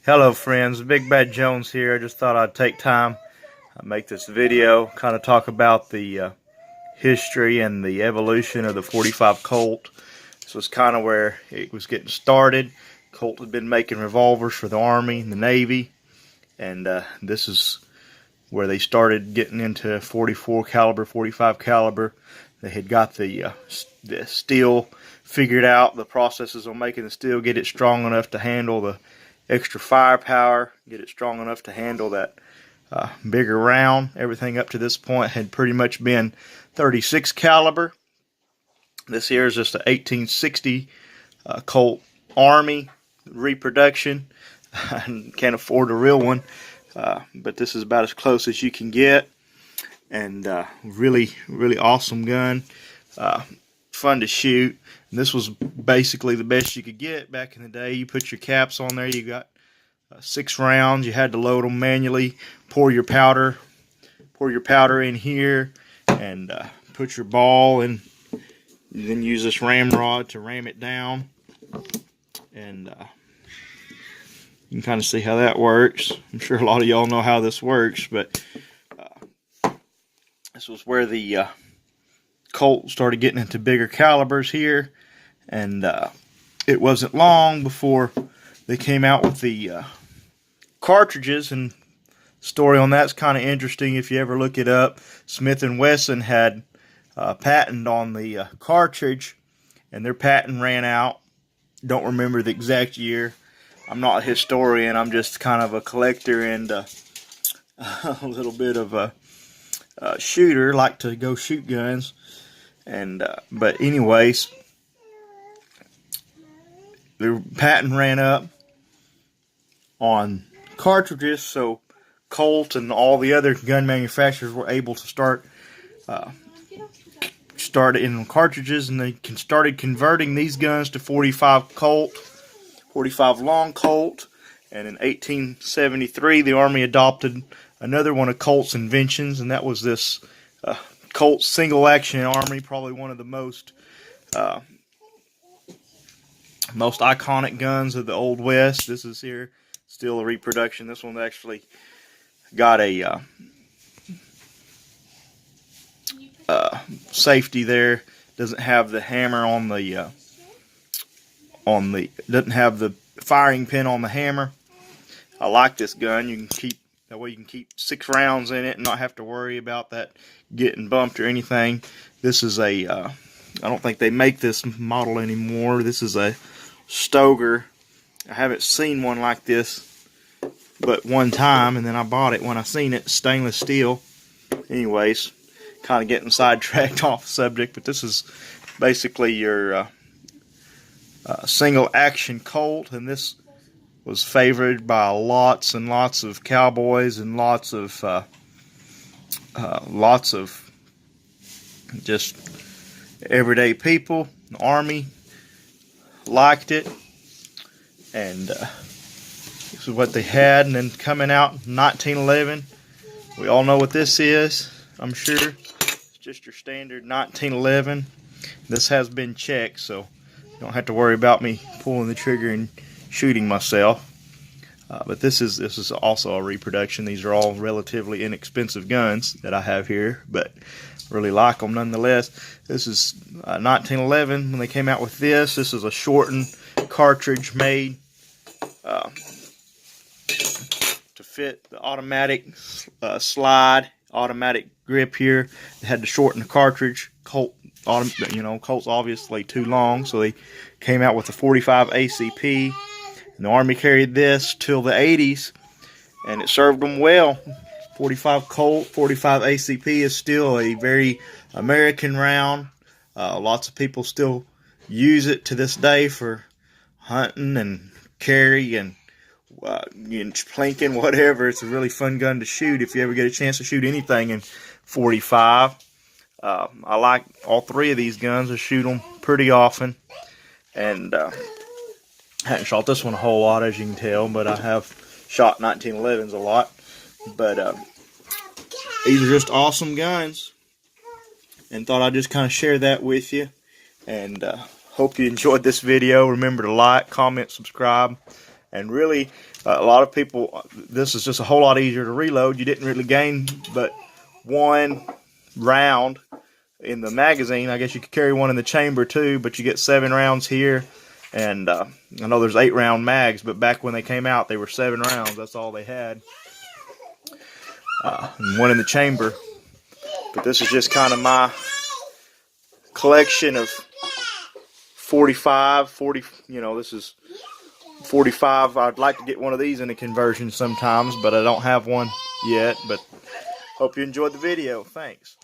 Hello friends, Big Bad Jones here. I just thought I'd take time, make this video, kind of talk about the history and the evolution of the 45 Colt. This was kind of where it was getting started. Colt had been making revolvers for the Army and the Navy, and this is where they started getting into 44 caliber, 45 caliber. They had got the steel figured out, the processes on making the steel, get it strong enough to handle the extra firepower, get it strong enough to handle that bigger round. Everything up to this point had pretty much been 36 caliber. This here is just an 1860 Colt Army reproduction. I can't afford a real one, but this is about as close as you can get. And really awesome gun. Fun to shoot. And this was basically the best you could get back in the day. You put your caps on there. You got 6 rounds. You had to load them manually. Pour your powder in here, and put your ball in. You then use this ramrod to ram it down, and you can kind of see how that works. I'm sure a lot of y'all know how this works, but this was where the Colt started getting into bigger calibers here, and it wasn't long before they came out with the cartridges. And story on that's kind of interesting if you ever look it up. Smith & Wesson had patent on the cartridge, and their patent ran out. Don't remember the exact year. I'm not a historian. I'm just kind of a collector and a little bit of a shooter. Like to go shoot guns. And but anyways, the patent ran up on cartridges, so Colt and all the other gun manufacturers were able to start in cartridges, and they started converting these guns to 45 Colt, 45 long Colt. And in 1873, the Army adopted another one of Colt's inventions, and that was this Colt single action Army, probably one of the most iconic guns of the Old West. This is here still a reproduction. This one actually got a safety there. Doesn't have the hammer on the doesn't have the firing pin on the hammer. I like this gun. You can keep that way. You can keep 6 rounds in it and not have to worry about that getting bumped or anything. This is a I don't think they make this model anymore. This is a Stoker. I haven't seen one like this but one time, and then I bought it when I seen it. Stainless steel. Anyways, kind of getting sidetracked off the subject, but this is basically your single action Colt, and this was favored by lots and lots of cowboys and lots of just everyday people. The Army liked it, and this is what they had. And then coming out in 1911, we all know what this is, I'm sure. It's just your standard 1911. This has been checked, so you don't have to worry about me pulling the trigger and shooting myself. But this is also a reproduction. These are all relatively inexpensive guns that I have here, but really like them nonetheless. This is 1911 when they came out with this. This is a shortened cartridge made to fit the automatic slide, automatic grip here. They had to shorten the cartridge. Colt's obviously too long, so they came out with the 45 ACP. And the Army carried this till the 80s, and it served them well. 45 Colt, 45 ACP is still a very American round. Lots of people still use it to this day for hunting and carry and plinking, whatever. It's a really fun gun to shoot if you ever get a chance to shoot anything in 45. I like all 3 of these guns. I shoot them pretty often, and haven't shot this one a whole lot, as you can tell, but I have shot 1911s a lot. But these are just awesome guns, and thought I'd just kind of share that with you. And hope you enjoyed this video. Remember to like, comment, subscribe, And really, a lot of people, this is just a whole lot easier to reload. You didn't really gain but one round in the magazine. I guess you could carry one in the chamber too, but you get 7 rounds here. And I know there's 8-round mags, but back when they came out, they were 7 rounds. That's all they had. And one in the chamber. But this is just kind of my collection of 45, 40, this is 45. I'd like to get one of these in a conversion sometimes, but I don't have one yet. But hope you enjoyed the video. Thanks.